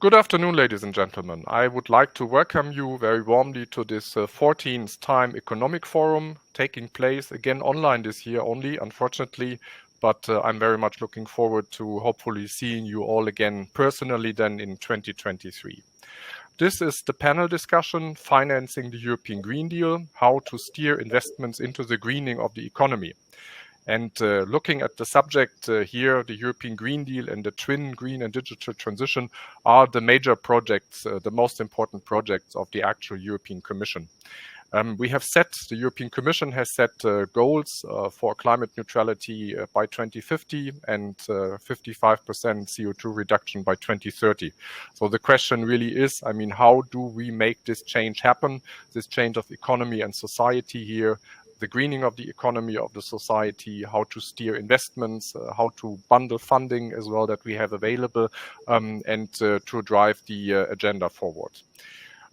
Good afternoon, ladies and gentlemen. I would like to welcome you very warmly to this 14th time Economic Forum, taking place again online this year only, unfortunately, but I'm very much looking forward to hopefully seeing you all again personally then in 2023. This is the panel discussion, Financing the European Green Deal, how to steer investments into the greening of the economy. And looking at the subject here, the European Green Deal and the twin green and digital transition are the major projects, the most important projects of the actual European Commission. The European Commission has set goals for climate neutrality by 2050 and 55% CO2 reduction by 2030. So the question really is, how do we make this change happen, this change of economy and society here, the greening of the economy, of the society, how to steer investments, how to bundle funding as well that we have available, and to drive the agenda forward.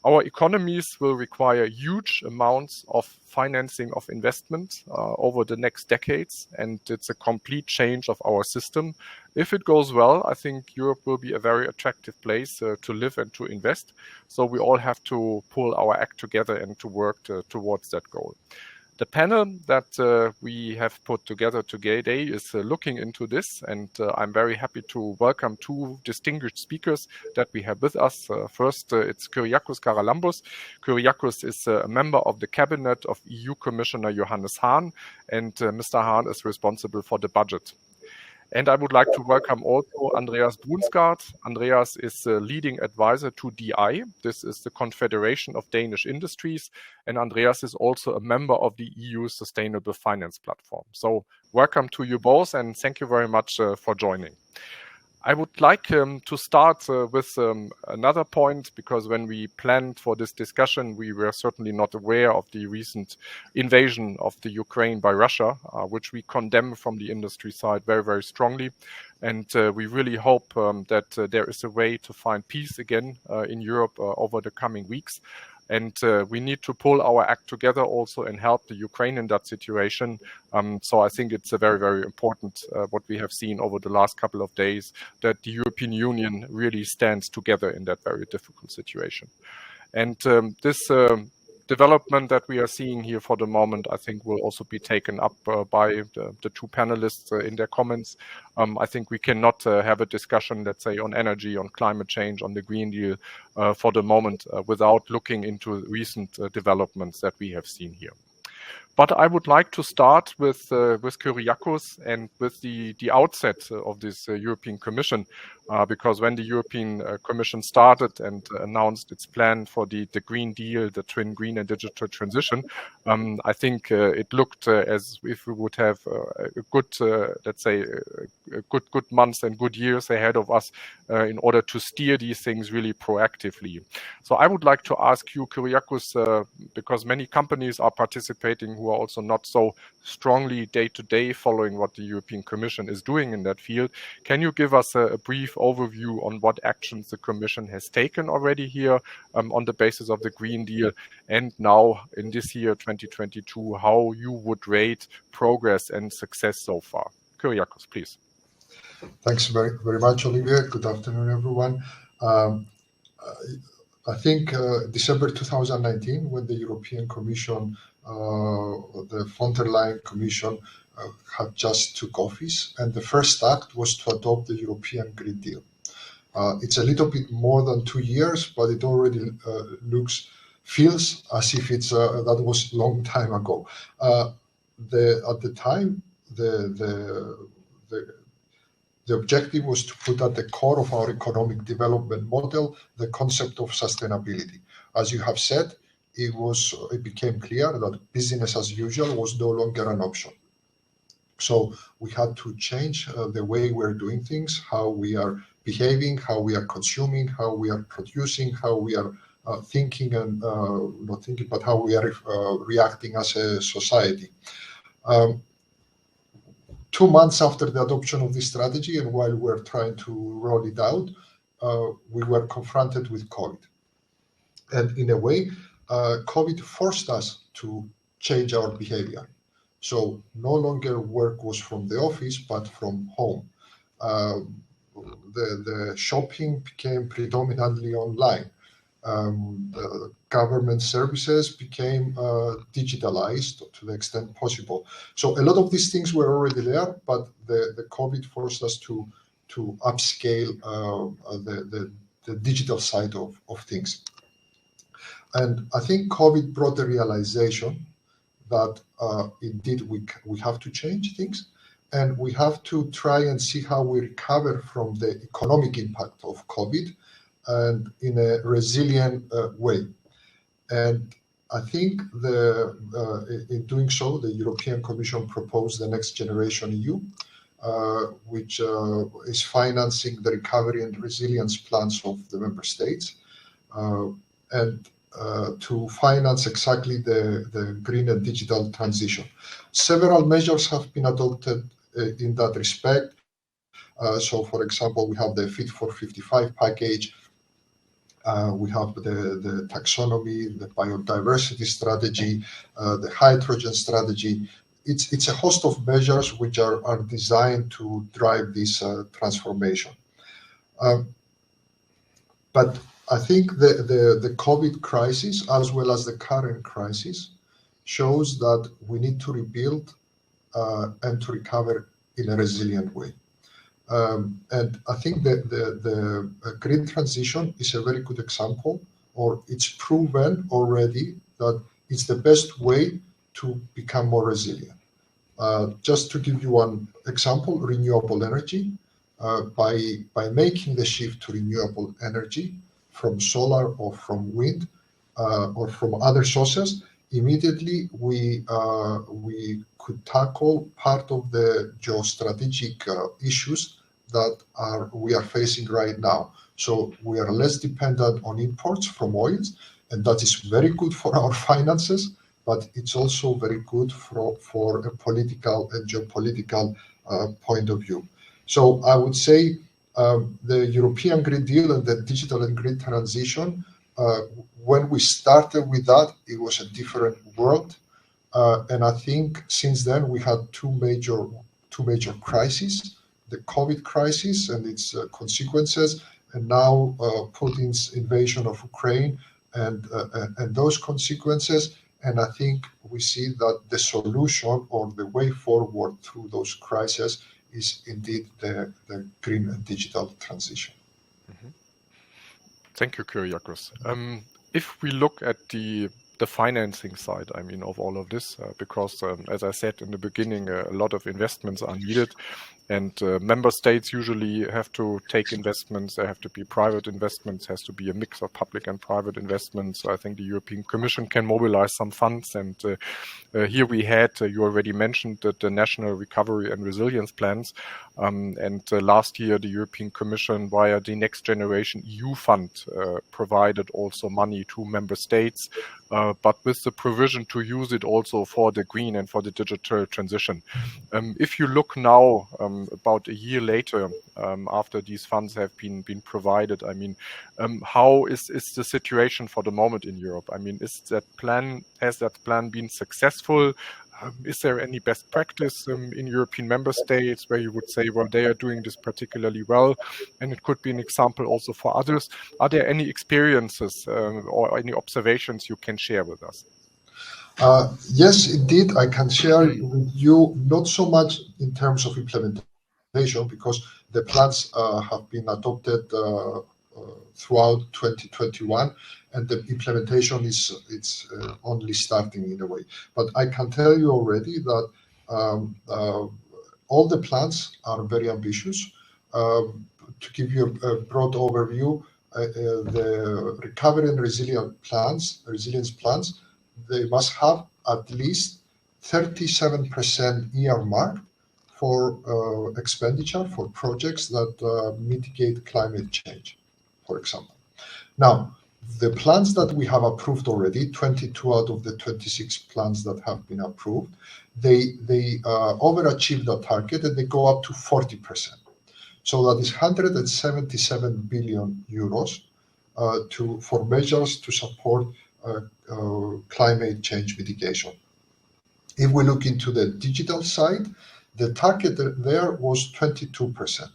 Our economies will require huge amounts of financing of investment over the next decades, and it's a complete change of our system. If it goes well, I think Europe will be a very attractive place to live and to invest. So we all have to pull our act together and to work towards that goal. The panel that we have put together today is looking into this, and I'm very happy to welcome two distinguished speakers that we have with us. First, it's Kyriacos Charalambous. Kyriacos is a member of the cabinet of EU Commissioner Johannes Hahn, and Mr. Hahn is responsible for the budget. And I would like to welcome also Andreas Brunsgaard. Andreas is a leading advisor to DI. This is the Confederation of Danish Industries. And Andreas is also a member of the EU Sustainable Finance Platform. So welcome to you both, and thank you very much for joining. I would like to start with another point, because when we planned for this discussion, we were certainly not aware of the recent invasion of the Ukraine by Russia, which we condemn from the industry side very, very strongly. And we really hope that there is a way to find peace again in Europe over the coming weeks. And we need to pull our act together also and help the Ukraine in that situation. So I think it's a very, very important what we have seen over the last couple of days, that the European Union really stands together in that very difficult situation. And this development that we are seeing here for the moment, I think will also be taken up by the two panelists in their comments. I think we cannot have a discussion, let's say, on energy, on climate change, on the Green Deal for the moment without looking into recent developments that we have seen here. But I would like to start with Kyriacos and with the outset of this European Commission, because when the European Commission started and announced its plan for the Green Deal, the twin green and digital transition, I think it looked as if we would have a good, let's say, good months and good years ahead of us in order to steer these things really proactively. So I would like to ask you, Kyriacos, because many companies are participating who are also not so strongly day-to-day following what the European Commission is doing in that field. Can you give us a brief overview on what actions the Commission has taken already here on the basis of the Green Deal, and now in this year, 2022, how you would rate progress and success so far? Kyriacos, please. Thanks very, very much, Olivier. Good afternoon, everyone. I think December 2019, when the European Commission, the von der Leyen Commission, had just took office, and the first act was to adopt the European Green Deal. It's a little bit more than 2 years, but it already feels as if it's that was a long time ago. At the time, the objective was to put at the core of our economic development model the concept of sustainability. As you have said, it became clear that business as usual was no longer an option. So we had to change the way we're doing things, how we are behaving, how we are consuming, how we are producing, how we are thinking and not thinking, but how we are reacting as a society. 2 months after the adoption of this strategy, and while we're trying to roll it out, we were confronted with COVID. And in a way, COVID forced us to change our behavior. So no longer work was from the office, but from home. the shopping became predominantly online. Government services became digitalized to the extent possible. So a lot of these things were already there, but the COVID forced us to upscale the digital side of things. And I think COVID brought the realization that indeed we have to change things, and we have to try and see how we recover from the economic impact of COVID and in a resilient way. And I think in doing so, the European Commission proposed the Next Generation EU, which is financing the recovery and resilience plans of the member states, and to finance exactly the green and digital transition. Several measures have been adopted in that respect. So, for example, we have the Fit for 55 package. We have the taxonomy, the biodiversity strategy, the hydrogen strategy. It's a host of measures which are designed to drive this transformation. But I think the COVID crisis, as well as the current crisis, shows that we need to rebuild and to recover in a resilient way. And I think that the green transition is a very good example, or it's proven already that it's the best way to become more resilient. Just to give you one example, renewable energy. By making the shift to renewable energy from solar or from wind or from other sources, immediately we could tackle part of the geostrategic issues that we are facing right now. So we are less dependent on imports from oils, and that is very good for our finances, but it's also very good for a political and geopolitical point of view. So I would say the European Green Deal and the digital and green transition, when we started with that, it was a different world. And I think since then we had two major crises, the COVID crisis and its consequences, and now Putin's invasion of Ukraine and those consequences. And I think we see that the solution or the way forward through those crises is indeed the green and digital transition. Mm-hmm. Thank you, Kyriacos. If we look at the financing side, I mean, of all of this, because as I said in the beginning, a lot of investments are needed, and member states usually have to take investments. There have to be private investments, has to be a mix of public and private investments. I think the European Commission can mobilize some funds, and here we had, you already mentioned that the national recovery and resilience plans, and last year the European Commission via the Next Generation EU fund provided also money to member states, but with the provision to use it also for the green and for the digital transition. If you look now, about a year later, after these funds have been provided, I mean, how is the situation for the moment in Europe? I mean, has that plan been successful? Is there any best practice in European member states where you would say, well, they are doing this particularly well, and it could be an example also for others? Are there any experiences or any observations you can share with us? Yes, indeed, I can share with you, not so much in terms of implementation, because the plans have been adopted throughout 2021, and the implementation is only starting in a way. But I can tell you already that all the plans are very ambitious. To give you a broad overview, the recovery and resilience plans, they must have at least 37% earmarked for expenditure for projects that mitigate climate change, for example. Now, the plans that we have approved already, 22 out of the 26 plans that have been approved, they overachieve the target and they go up to 40%. So that is 177 billion euros for measures to support climate change mitigation. If we look into the digital side, the target there was 22%.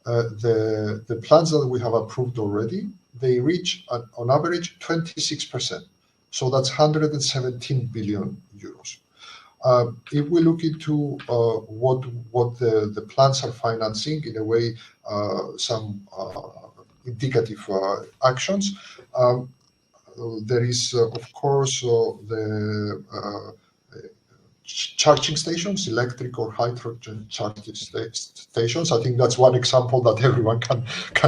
the plans that we have approved already, they reach on average 26%. So that's 117 billion euros. If we look into what the plans are financing, in a way, some indicative actions, there is, of course, the charging stations, electric or hydrogen charging stations. I think that's one example that everyone can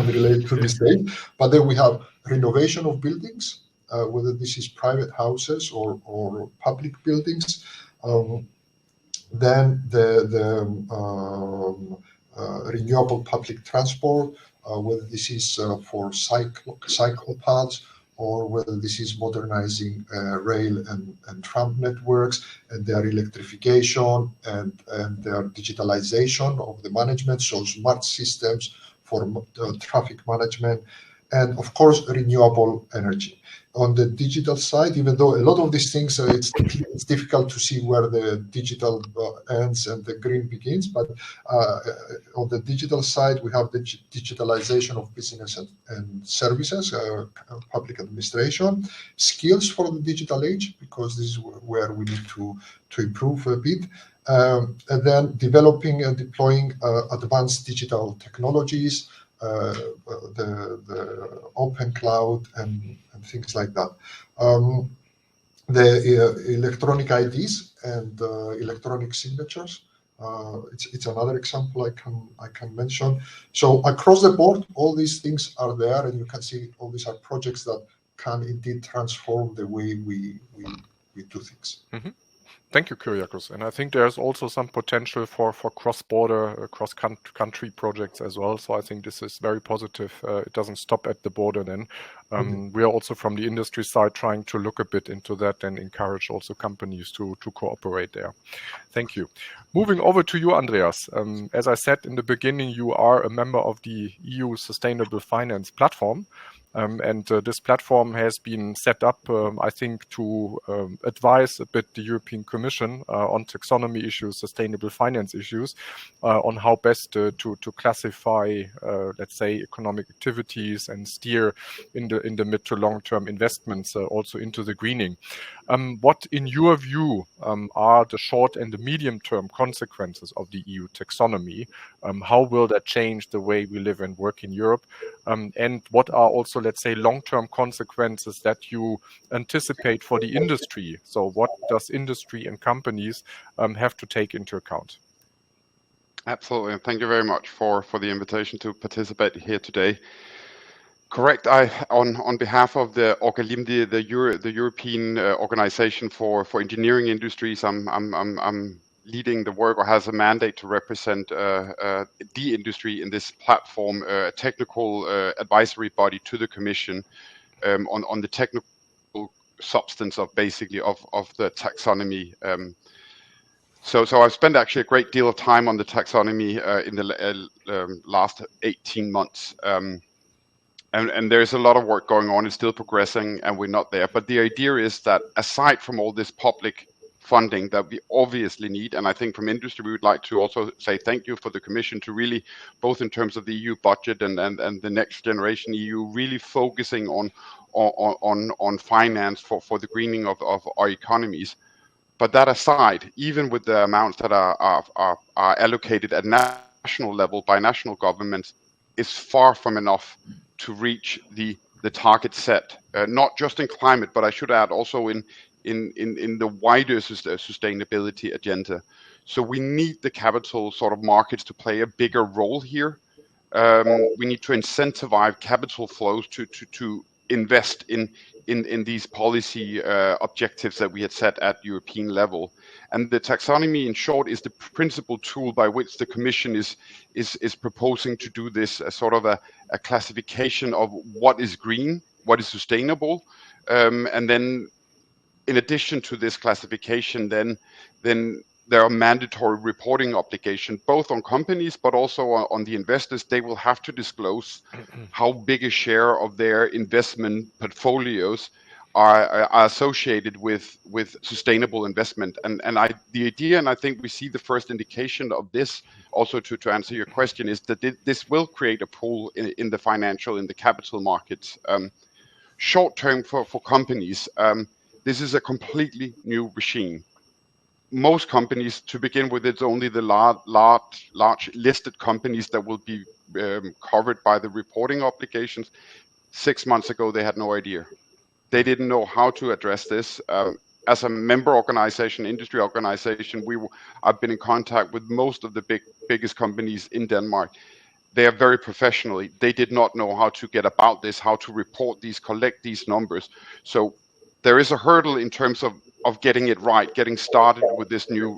relate to these days. But then we have renovation of buildings, whether this is private houses or public buildings. Then the renewable public transport, whether this is for cycle paths, or whether this is modernizing rail and tram networks, and their electrification and their digitalization of the management, so smart systems for traffic management, and of course renewable energy. On the digital side, even though a lot of these things, it's difficult to see where the digital ends and the green begins, but on the digital side, we have the digitalization of business and services, public administration, skills for the digital age, because this is where we need to improve a bit, and then developing and deploying advanced digital technologies, the open cloud and things like that. The electronic IDs and electronic signatures, it's another example I can mention. So across the board, all these things are there, and you can see all these are projects that can indeed transform the way we do things. Mm-hmm. Thank you, Kyriacos. And I think there's also some potential for cross-border, cross-country projects as well. So I think this is very positive. It doesn't stop at the border then. We are also from the industry side trying to look a bit into that and encourage also companies to cooperate there. Thank you. Moving over to you, Andreas. As I said in the beginning, you are a member of the EU Sustainable Finance Platform. And this platform has been set up, I think, to advise a bit the European Commission on taxonomy issues, sustainable finance issues, on how best to classify, let's say, economic activities and steer in the mid to long term investments also into the greening. What, in your view, are the short and the medium term consequences of the EU taxonomy? How will that change the way we live and work in Europe? And what are also, let's say, long-term consequences that you anticipate for the industry? So what does industry and companies have to take into account? Absolutely. And thank you very much for the invitation to participate here today. Correct. On behalf of the Orgalim, the European organization for engineering industries, I'm leading the work, or has a mandate to represent the industry in this platform, a technical advisory body to the Commission on the technical substance of basically of the taxonomy. So I've spent actually a great deal of time on the taxonomy in the last 18 months. And there's a lot of work going on. It's still progressing, and we're not there. But the idea is that aside from all this public funding that we obviously need, and I think from industry we would like to also say thank you for the Commission to really, both in terms of the EU budget and the next generation EU, really focusing on finance for the greening of our economies. But that aside, even with the amounts that are allocated at national level by national governments, is far from enough to reach the target set, not just in climate, but I should add also in the wider sustainability agenda. So we need the capital sort of markets to play a bigger role here. We need to incentivize capital flows to invest in these policy objectives that we had set at European level. And the taxonomy, in short, is the principal tool by which the Commission is proposing to do this, as sort of a classification of what is green, what is sustainable, and then in addition to this classification, then there are mandatory reporting obligations, both on companies, but also on the investors. They will have to disclose how big a share of their investment portfolios are associated with sustainable investment. And the idea, and I think we see the first indication of this also to answer your question, is that this will create a pool in the capital markets. Short term for companies, this is a completely new regime. Most companies, to begin with, it's only the large listed companies that will be covered by the reporting obligations. 6 months ago, they had no idea. They didn't know how to address this. As a member organization, industry organization, I've been in contact with most of the biggest companies in Denmark. They are very professionally. They did not know how to get about this, how to report these, collect these numbers. So there is a hurdle in terms of getting it right, getting started with this new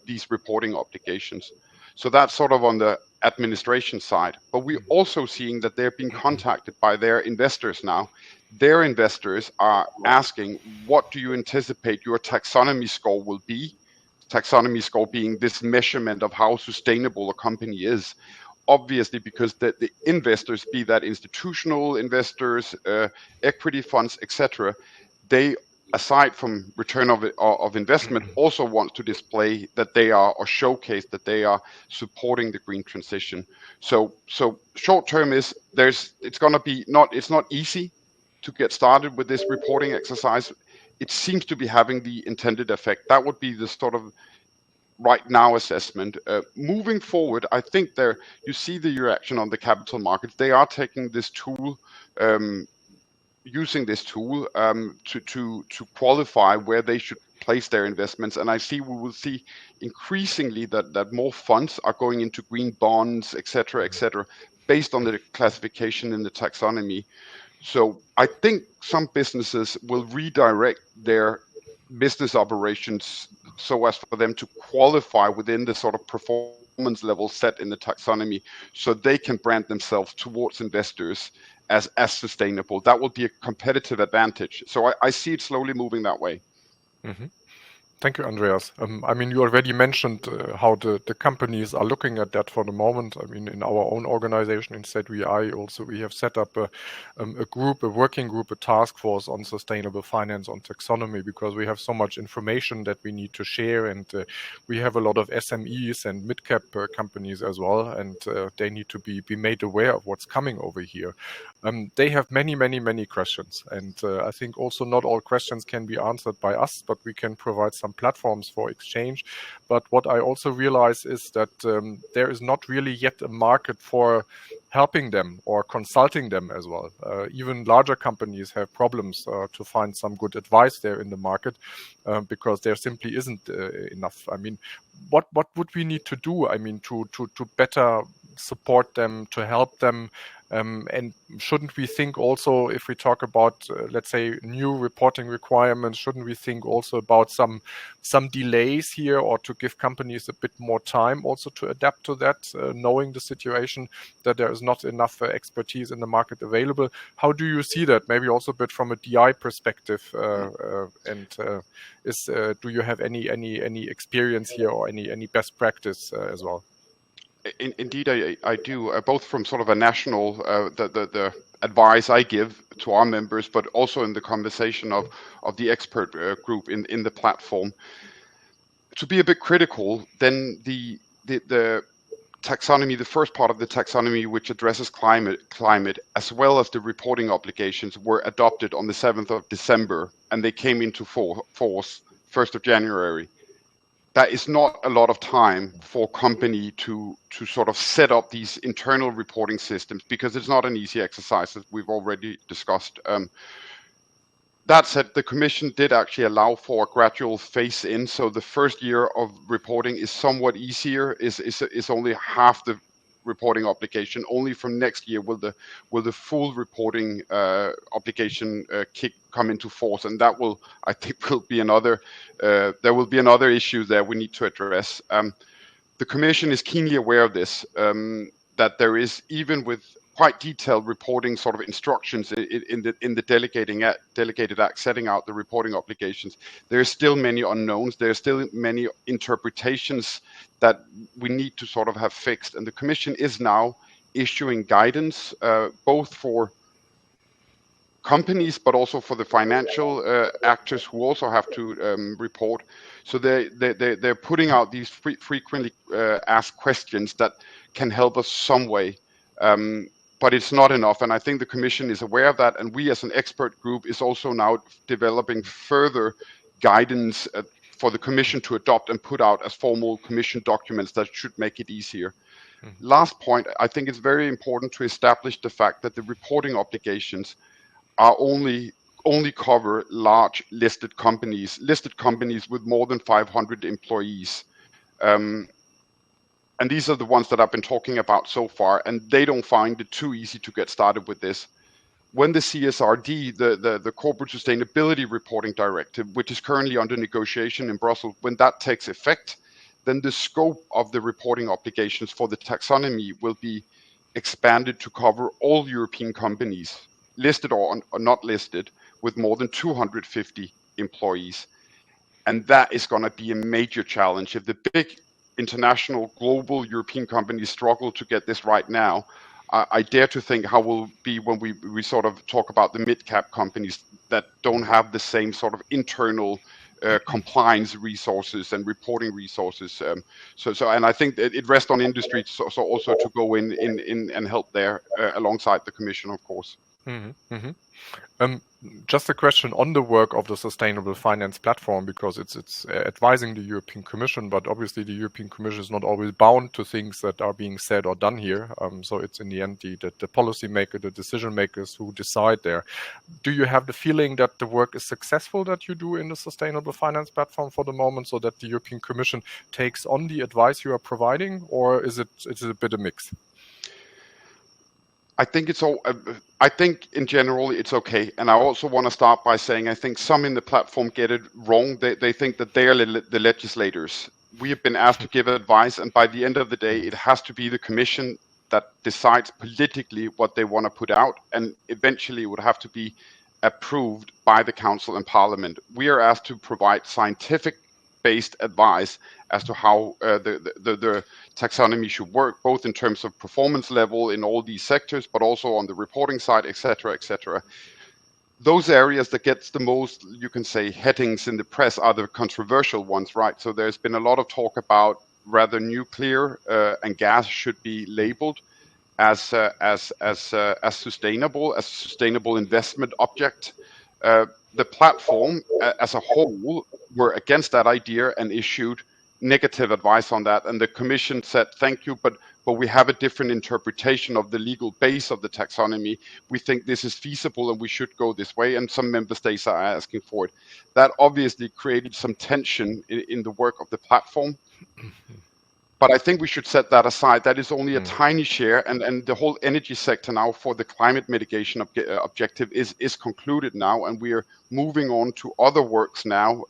these reporting obligations. So that's sort of on the administration side. But we're also seeing that they're being contacted by their investors now. Their investors are asking, what do you anticipate your taxonomy score will be? Taxonomy score being this measurement of how sustainable a company is. Obviously, because the investors, be that institutional investors, equity funds, etc., they, aside from return of investment, also want to display that they are, or showcase that they are supporting the green transition. So short term is it's not easy to get started with this reporting exercise. It seems to be having the intended effect. That would be the sort of right now assessment. Moving forward, I think you see the reaction on the capital markets. They are taking this tool, using this tool to qualify where they should place their investments. And we will see increasingly that more funds are going into green bonds, etc., based on the classification in the taxonomy. So I think some businesses will redirect their business operations so as for them to qualify within the sort of performance level set in the taxonomy, so they can brand themselves towards investors as sustainable. That will be a competitive advantage. So I see it slowly moving that way. Mm-hmm. Thank you, Andreas. I mean, you already mentioned how the companies are looking at that for the moment. I mean, in our own organization, in ZVEI, also we have set up a working group, a task force on sustainable finance, on taxonomy, because we have so much information that we need to share, and we have a lot of SMEs and mid-cap companies as well, and they need to be made aware of what's coming over here. They have many questions, and I think also not all questions can be answered by us, but we can provide some platforms for exchange. But what I also realize is that there is not really yet a market for helping them or consulting them as well. Even larger companies have problems to find some good advice there in the market because there simply isn't enough. I mean, what would we need to do? I mean, to better support them, to help them? And shouldn't we think also, if we talk about, let's say, new reporting requirements, shouldn't we think also about some delays here, or to give companies a bit more time also to adapt to that, knowing the situation that there is not enough expertise in the market available? How do you see that? Maybe also a bit from a DI perspective, do you have any experience here or any best practice as well? Indeed, I do, both from sort of a national, the advice I give to our members, but also in the conversation of the expert group in the platform. To be a bit critical, then the taxonomy, the first part of the taxonomy, which addresses climate, as well as the reporting obligations, were adopted on the 7th of December, and they came into force 1st of January. That is not a lot of time for a company to sort of set up these internal reporting systems, because it's not an easy exercise, as we've already discussed. That said, the Commission did actually allow for a gradual phase in. So the first year of reporting is somewhat easier, is only half the reporting obligation. Only from next year will the full reporting obligation come into force, and that will, I think, be another. There will be another issue there we need to address. The Commission is keenly aware of this. That there is, even with quite detailed reporting sort of instructions in the delegated act setting out the reporting obligations, there are still many unknowns. There are still many interpretations that we need to sort of have fixed. And the Commission is now issuing guidance both for companies, but also for the financial actors who also have to report. So they're putting out these frequently asked questions that can help us some way. But it's not enough, and I think the Commission is aware of that, and we as an expert group is also now developing further guidance for the Commission to adopt and put out as formal Commission documents that should make it easier. Mm-hmm. Last point, I think it's very important to establish the fact that the reporting obligations are only cover large listed companies with more than 500 employees. And these are the ones that I've been talking about so far, and they don't find it too easy to get started with this. When the CSRD, the Corporate Sustainability Reporting Directive, which is currently under negotiation in Brussels, when that takes effect, then the scope of the reporting obligations for the taxonomy will be expanded to cover all European companies, listed or not listed, with more than 250 employees. And that is going to be a major challenge. If the big international, global European companies struggle to get this right now, I dare to think how will be when we sort of talk about the mid-cap companies that don't have the same sort of internal compliance resources and reporting resources. So and I think it rests on industry so also to go in and help there alongside the Commission, of course. Mm-hmm. Mm-hmm. Just a question on the work of the Sustainable Finance Platform, because it's advising the European Commission, but obviously the European Commission is not always bound to things that are being said or done here. So it's in the end the policy maker, the decision makers who decide there. Do you have the feeling that the work is successful that you do in the Sustainable Finance Platform for the moment, so that the European Commission takes on the advice you are providing, or is it a bit of a mix? I think I think in general it's okay, and I also want to start by saying I think some in the platform get it wrong. They think that they are the legislators. We have been asked to give advice, and by the end of the day, it has to be the Commission that decides politically what they want to put out, and eventually it would have to be approved by the Council and Parliament. We are asked to provide scientific-based advice as to how the taxonomy should work, both in terms of performance level in all these sectors, but also on the reporting side, etc., etc. Those areas that gets the most, you can say, headings in the press are the controversial ones, right? So there's been a lot of talk about whether nuclear and gas should be labeled as sustainable investment object. The platform as a whole were against that idea and issued negative advice on that, and the Commission said thank you, but we have a different interpretation of the legal base of the taxonomy. We think this is feasible and we should go this way, and some member states are asking for it. That obviously created some tension in the work of the platform. But I think we should set that aside. That is only a tiny share, and the whole energy sector now for the climate mitigation objective is concluded now, and we are moving on to other works now,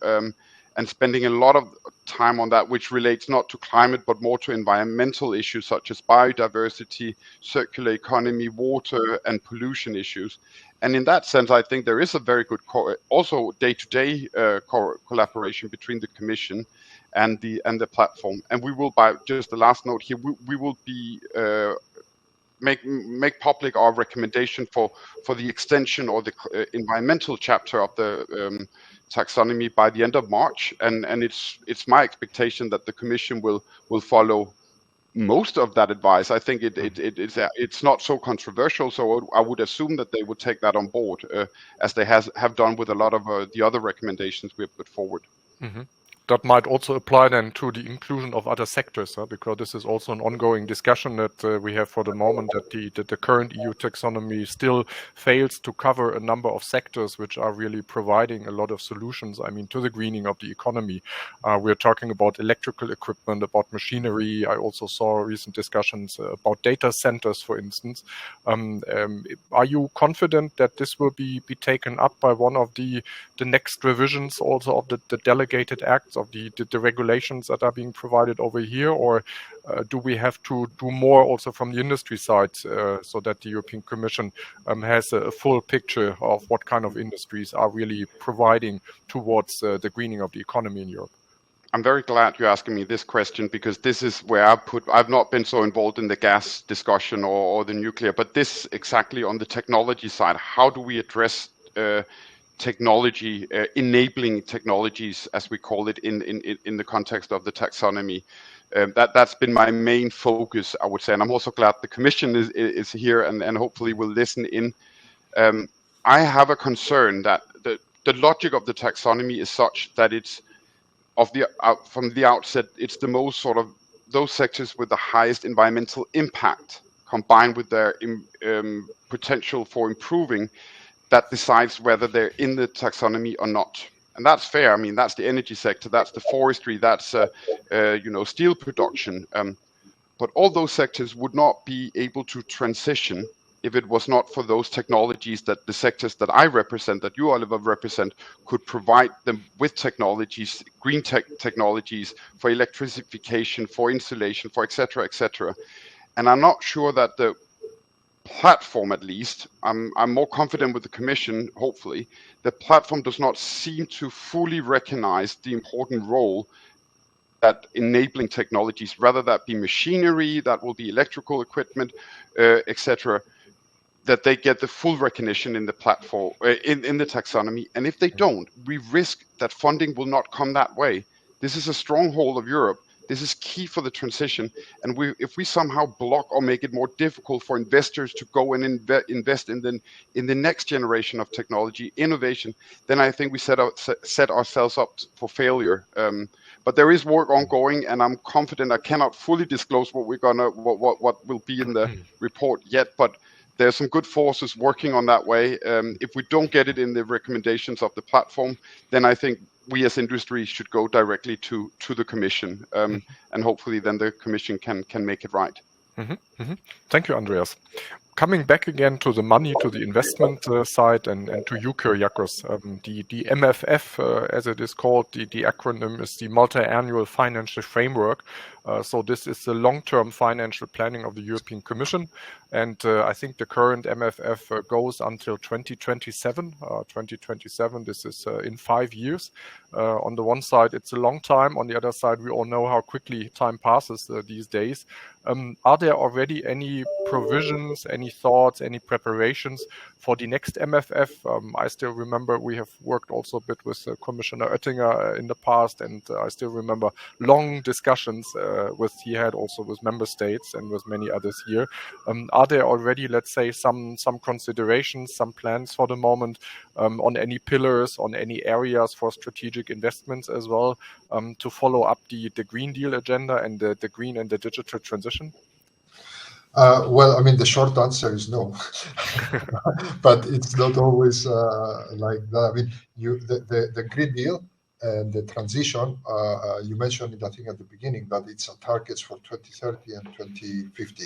and spending a lot of time on that, which relates not to climate, but more to environmental issues such as biodiversity, circular economy, water, and pollution issues. And in that sense, I think there is a very good also day-to-day collaboration between the Commission and the platform. And we will, by just the last note here, we will be make public our recommendation for the extension or the environmental chapter of the taxonomy by the end of March, and it's my expectation that the Commission will follow most of that advice. I think it's not so controversial, so I would assume that they would take that on board, as they have done with a lot of the other recommendations we have put forward. Mm-hmm. That might also apply then to the inclusion of other sectors, because this is also an ongoing discussion that we have for the moment, that the current EU taxonomy still fails to cover a number of sectors which are really providing a lot of solutions, I mean, to the greening of the economy. We're talking about electrical equipment, about machinery. I also saw recent discussions about data centers, for instance. Are you confident that this will be taken up by one of the next revisions also of the delegated acts, of the regulations that are being provided over here, or do we have to do more also from the industry side, so that the European Commission has a full picture of what kind of industries are really providing towards the greening of the economy in Europe? I'm very glad you're asking me this question, because this is where I've not been so involved in the gas discussion or the nuclear, but this exactly on the technology side. How do we address technology, enabling technologies, as we call it in the context of the taxonomy? That's been my main focus, I would say, and I'm also glad the Commission is here and hopefully will listen in. I have a concern that the logic of the taxonomy is such that it's from the outset, it's the most sort of those sectors with the highest environmental impact combined with their potential for improving that decides whether they're in the taxonomy or not. And that's fair. I mean, that's the energy sector, that's the forestry, that's steel production. But all those sectors would not be able to transition if it was not for those technologies that the sectors that I represent, that you, Oliver, represent, could provide them with technologies, green technologies for electrification, for insulation, for et cetera, And I'm not sure that the platform, at least, I'm more confident with the Commission, hopefully, the platform does not seem to fully recognize the important role that enabling technologies, rather that be machinery, that will be electrical equipment, etc., that they get the full recognition in the platform, in the taxonomy. And if they don't, we risk that funding will not come that way. This is a stronghold of Europe. This is key for the transition. And if we somehow block or make it more difficult for investors to go and invest in the next generation of technology, innovation, then I think we set ourselves up for failure. But there is work ongoing, and I'm confident. I cannot fully disclose what will be in the report yet, but there's some good forces working on that way. If we don't get it in the recommendations of the platform, then I think we as industry should go directly to the Commission, and hopefully then the Commission can make it right. Thank you, Andreas. Coming back again to the money, to the investment side, and to you, Kyriacos, the MFF, as it is called, the acronym is the Multi-Annual Financial Framework. So this is the long-term financial planning of the European Commission. And I think the current MFF goes until 2027. 2027, this is in 5 years. On the one side, it's a long time. On the other side, we all know how quickly time passes these days. Are there already any provisions, any thoughts, any preparations for the next MFF? I still remember we have worked also a bit with Commissioner Oettinger in the past, and I still remember long discussions he had also with member states and with many others here. Are there already, let's say, some considerations, some plans for the moment on any pillars, on any areas for strategic investments as well, to follow up the Green Deal agenda and the green and the digital transition? Well, I mean, the short answer is no, but it's not always like that. I mean, the Green Deal and the transition, you mentioned it, I think, at the beginning, that it's targets for 2030 and 2050.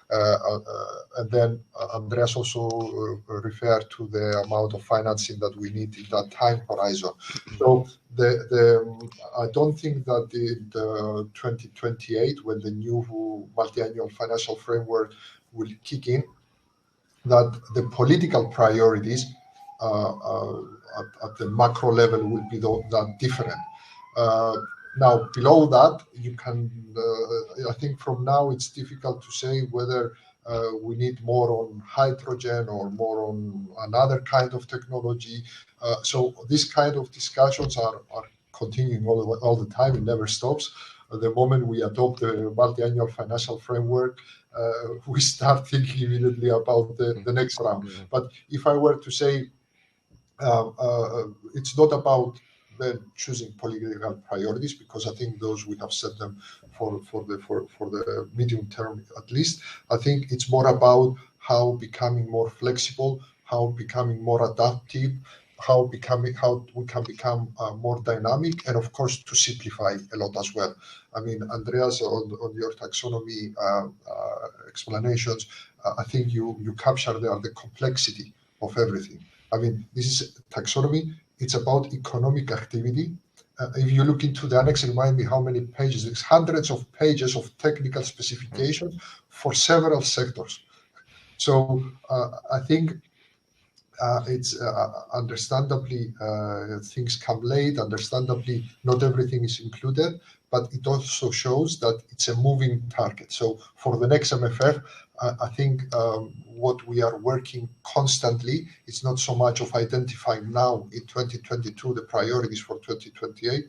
And then Andreas also referred to the amount of financing that we need in that time horizon. So I don't think that in the 2028, when the new multi-annual financial framework will kick in, that the political priorities at the macro level will be that different. Now, below that, you can, I think from now it's difficult to say whether we need more on hydrogen or more on another kind of technology. So these kind of discussions are continuing all the time. It never stops. The moment we adopt the multi-annual financial framework, we start thinking immediately about the next round. But if I were to say, it's not about then choosing political priorities, because I think those we have set them for the medium term at least. I think it's more about how becoming more flexible, how becoming more adaptive, how we can become more dynamic, and of course to simplify a lot as well. I mean, Andreas, on your taxonomy explanations, I think you capture there the complexity of everything. I mean, this is taxonomy. It's about economic activity. If you look into the annex, remind me how many pages. It's hundreds of pages of technical specifications for several sectors. So I think it's understandably things come late. Understandably, not everything is included, but it also shows that it's a moving target. So for the next MFF, I think what we are working constantly is not so much of identifying now in 2022 the priorities for 2028,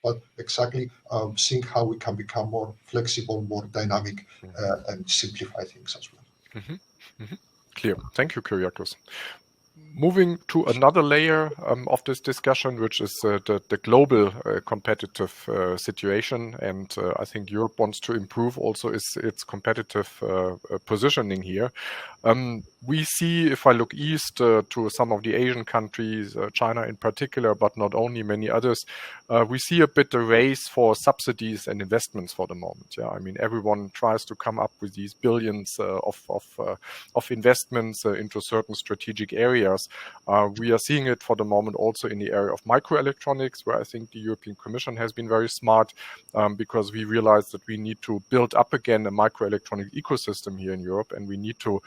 but exactly seeing how we can become more flexible, more dynamic, and simplify things as well. Clear. Thank you, Kyriacos. Moving to another layer of this discussion, which is the global competitive situation, and I think Europe wants to improve also its competitive positioning here. We see, if I look east to some of the Asian countries, China in particular, but not only, many others, we see a bit a race for subsidies and investments for the moment. Yeah, I mean, everyone tries to come up with these billions of investments into certain strategic areas. We are seeing it for the moment also in the area of microelectronics, where I think the European Commission has been very smart, because we realize that we need to build up again a microelectronic ecosystem here in Europe, and we need to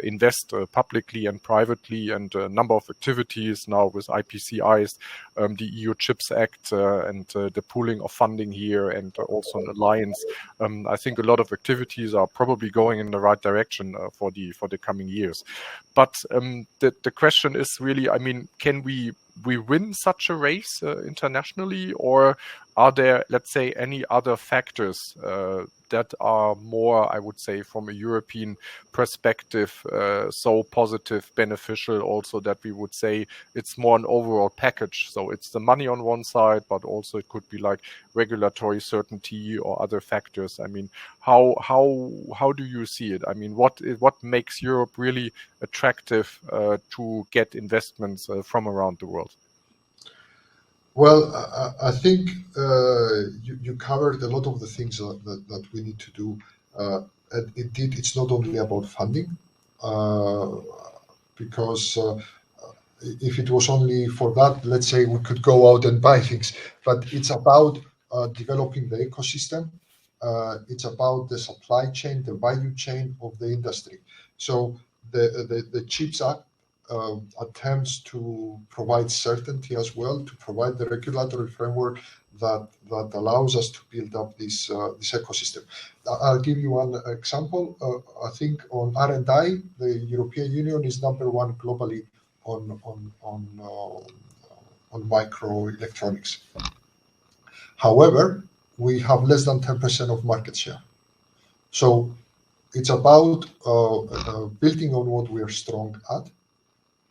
invest publicly and privately, and a number of activities now with IPCIs, the EU Chips Act, and the pooling of funding here, and also an alliance. I think a lot of activities are probably going in the right direction for the coming years. But the question is really, I mean, can we win such a race internationally, or are there, let's say, any other factors that are more, I would say, from a European perspective, so positive, beneficial also, that we would say it's more an overall package? So it's the money on one side, but also it could be like regulatory certainty or other factors. I mean, how do you see it? I mean, what makes Europe really attractive to get investments from around the world? Well, I think you covered a lot of the things that we need to do. Indeed, it's not only about funding, because if it was only for that, let's say we could go out and buy things. But it's about developing the ecosystem. It's about the supply chain, the value chain of the industry. So the CHIPS Act attempts to provide certainty as well, to provide the regulatory framework that allows us to build up this ecosystem. I'll give you one example. I think on R&I, the European Union is #1 globally on microelectronics. However, we have less than 10% of market share. So it's about building on what we are strong at,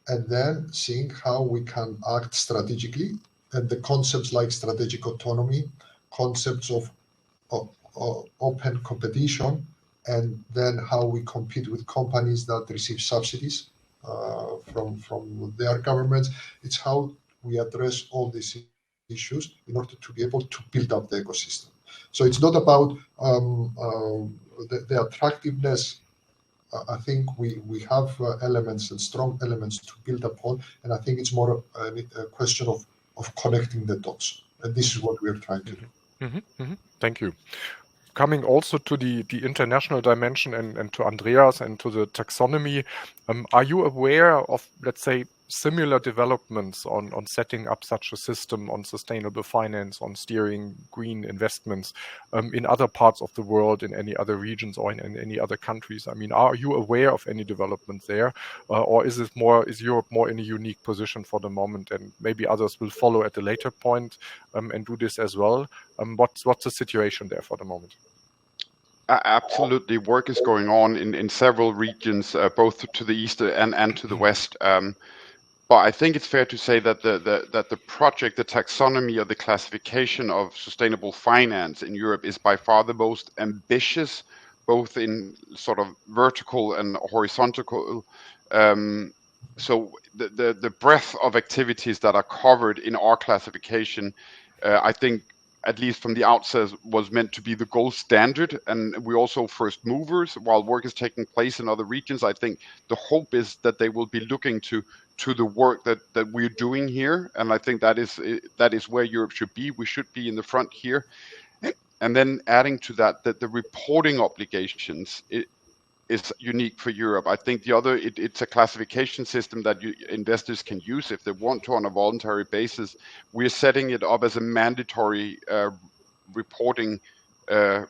and then seeing how we can act strategically, and the concepts like strategic autonomy, concepts of open competition, and then how we compete with companies that receive subsidies from their governments. It's how we address all these issues in order to be able to build up the ecosystem. So it's not about the attractiveness. I think we have elements and strong elements to build upon, and I think it's more a question of connecting the dots, and this is what we are trying to do. Thank you. Coming also to the international dimension and to Andreas and to the taxonomy, are you aware of, let's say, similar developments on setting up such a system, on sustainable finance, on steering green investments in other parts of the world, in any other regions or in any other countries? I mean, are you aware of any developments there, or is Europe more in a unique position for the moment, and maybe others will follow at a later point and do this as well? What's the situation there for the moment? Absolutely, work is going on in several regions, both to the east and to the west. But I think it's fair to say that the project, the taxonomy, or the classification of sustainable finance in Europe is by far the most ambitious, both in sort of vertical and horizontal. So the breadth of activities that are covered in our classification, I think, at least from the outset, was meant to be the gold standard, and we're also first movers. While work is taking place in other regions, I think the hope is that they will be looking to the work that we're doing here, and I think that is where Europe should be. We should be in the front here, and then adding to that the reporting obligations. is unique for Europe. I think the other, it's a classification system that investors can use if they want to on a voluntary basis. We're setting it up as a mandatory reporting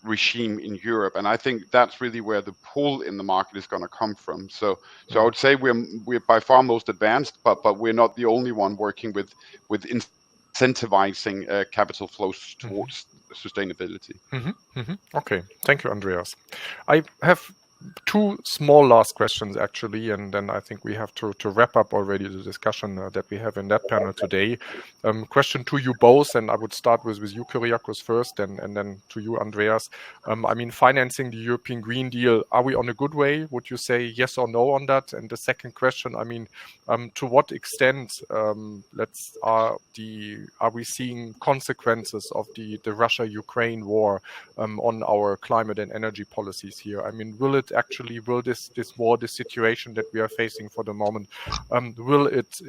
regime in Europe, and I think that's really where the pull in the market is going to come from. So I would say we're by far most advanced, but we're not the only one working with incentivizing capital flows towards sustainability. Okay, thank you, Andreas. I have two small last questions actually, and then I think we have to wrap up already the discussion that we have in that panel today. Question to you both, and I would start with you, Kyriacos, first, and then to you, Andreas. I mean, financing the European Green Deal, are we on a good way? Would you say yes or no on that? And the second question, I mean, to what extent are we seeing consequences of the Russia-Ukraine war on our climate and energy policies here? I mean, will this war, this situation that we are facing for the moment, will it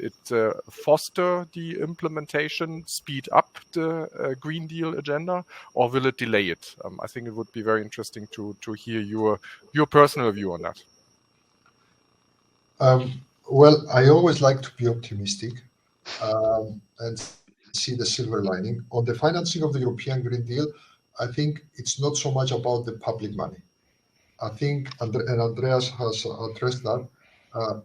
foster the implementation, speed up the Green Deal agenda, or will it delay it? I think it would be very interesting to hear your personal view on that. Well, I always like to be optimistic and see the silver lining. On the financing of the European Green Deal, I think it's not so much about the public money. I think, and Andreas has addressed that,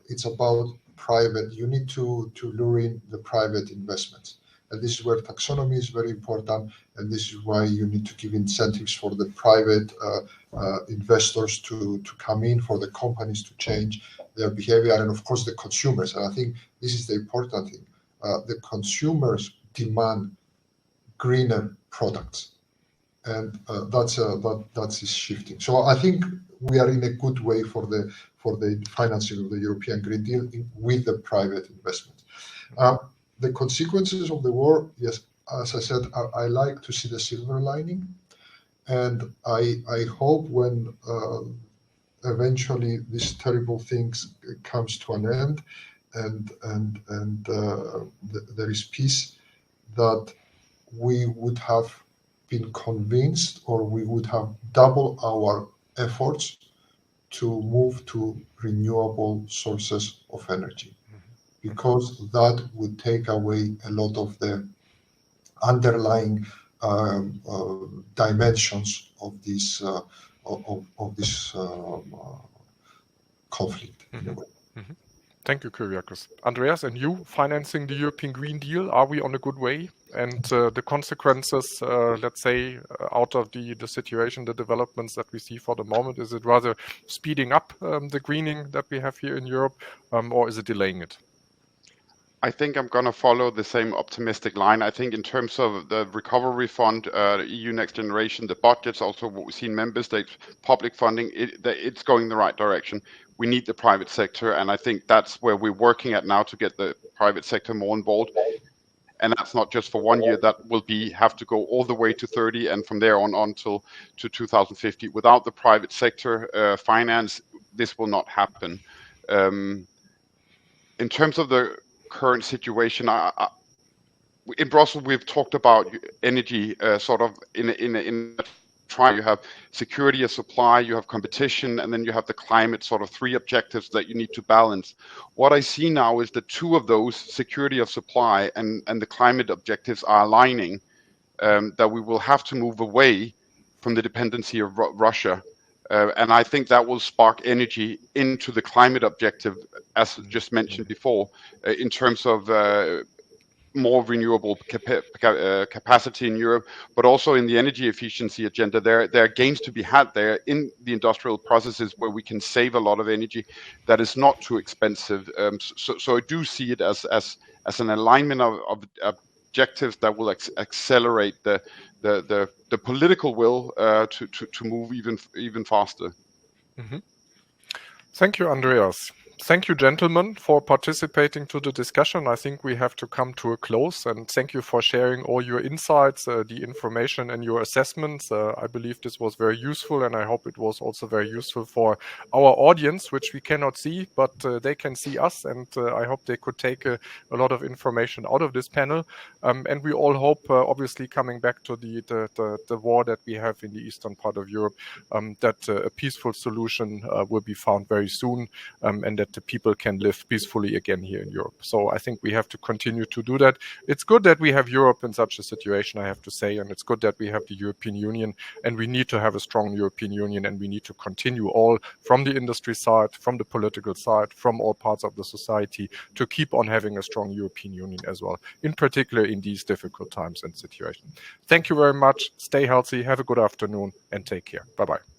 it's about private. You need to lure in the private investments. And this is where taxonomy is very important. And this is why you need to give incentives for the private investors to come in, for the companies to change their behavior, and of course the consumers. And I think this is the important thing. The consumers demand greener products. And that is shifting. So I think we are in a good way for the financing of the European Green Deal with the private investment. The consequences of the war, yes, as I said, I like to see the silver lining, and I hope when eventually this terrible things comes to an end, and there is peace, that we would have been convinced, or we would have doubled our efforts to move to renewable sources of energy, because that would take away a lot of the underlying dimensions of this conflict in a way. Thank you, Kyriacos. Andreas, and you, financing the European Green Deal, are we on a good way? And the consequences, let's say, out of the situation, the developments that we see for the moment, is it rather speeding up the greening that we have here in Europe, or is it delaying it? I think I'm going to follow the same optimistic line. I think in terms of the recovery fund, EU Next Generation, the budgets, also what we see in member states, public funding, it's going in the right direction. We need the private sector, and I think that's where we're working at now to get the private sector more involved. And that's not just for 1 year, that will have to go all the way to 30, and from there on to 2050. Without the private sector finance, this will not happen. In terms of the current situation, in Brussels, we've talked about energy sort of in a triangle. You have security of supply, you have competition, and then you have the climate, sort of three objectives that you need to balance. What I see now is that two of those, security of supply and the climate objectives, are aligning, that we will have to move away from the dependency of Russia. And I think that will spark energy into the climate objective, as just mentioned before, in terms of more renewable capacity in Europe, but also in the energy efficiency agenda. There are gains to be had there in the industrial processes where we can save a lot of energy that is not too expensive. So I do see it as an alignment of objectives that will accelerate the political will to move even faster. Thank you, Andreas. thank you, gentlemen, for participating to the discussion. I think we have to come to a close, and thank you for sharing all your insights, the information and your assessments. I believe this was very useful, and I hope it was also very useful for our audience, which we cannot see, but they can see us, and I hope they could take a lot of information out of this panel. And we all hope, obviously, coming back to the war that we have in the eastern part of Europe, that a peaceful solution will be found very soon, and that the people can live peacefully again here in Europe. So I think we have to continue to do that. It's good that we have Europe in such a situation, I have to say, and it's good that we have the European Union, and we need to have a strong European Union, and we need to continue all from the industry side, from the political side, from all parts of the society to keep on having a strong European Union as well, in particular in these difficult times and situations. Thank you very much. Stay healthy. Have a good afternoon and take care. Bye-bye.